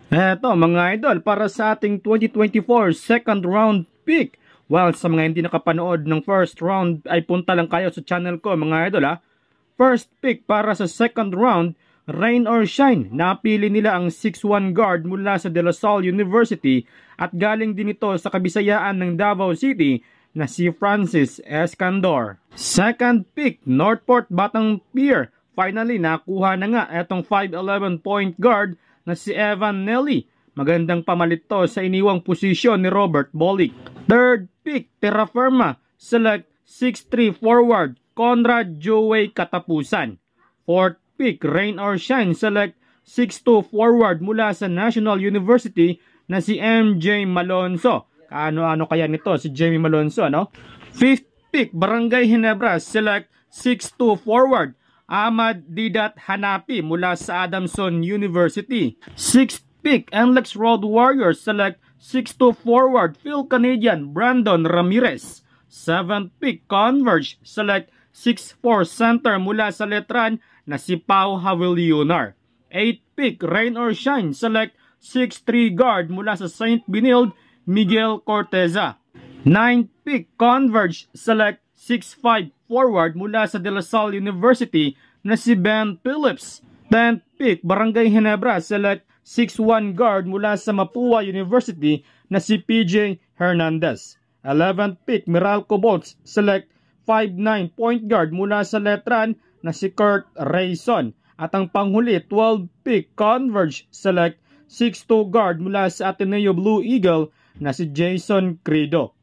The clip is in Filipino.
Eto mga idol, para sa ating 2024 second round pick. Well, sa mga hindi nakapanood ng first round ay punta lang kayo sa channel ko mga idol ha. First pick para sa second round, rain or shine. Napili nila ang 6'1 guard mula sa De La Salle University at galing din ito sa kabisayaan ng Davao City na si Francis Escandor. Second pick, Northport Batang Pier. Finally, nakuha na nga etong 5'11 point guard na si Evan Nelly. Magandang pamalit to sa iniwang posisyon ni Robert Bolick. Third pick, Terra Firma. Select 6'3 forward, Conrad Joey Katapusan. Fourth pick, Rain or Shine. Select 6'2 forward mula sa National University na si MJ Malonzo. Kaano-ano kaya nito si Jamie Malonzo, ano? Fifth pick, Barangay Ginebra. Select 6'2 forward, Ahmad Didat Hanapi mula sa Adamson University. Sixth pick, NLEX Road Warriors. Select 6'2 forward, Phil Canadian Brandon Ramirez. Seventh pick, Converge. Select 6'4 center mula sa Letran na si Pau Havilionar. Eighth pick, Rain or Shine. Select 6'3 guard mula sa St. Benilde, Miguel Corteza. Ninth pick, Converge. Select 6'5 forward mula sa De La Salle University na si Ben Phillips. 10th pick, Barangay Ginebra. Select 6'1 guard mula sa Mapua University na si PJ Hernandez. 11th pick, Meralco Bolts. Select 5'9 point guard mula sa Letran na si Kurt Rayson. At ang panghuli, 12th pick, Converge. Select 6'2 guard mula sa Ateneo Blue Eagle na si Jason Credo.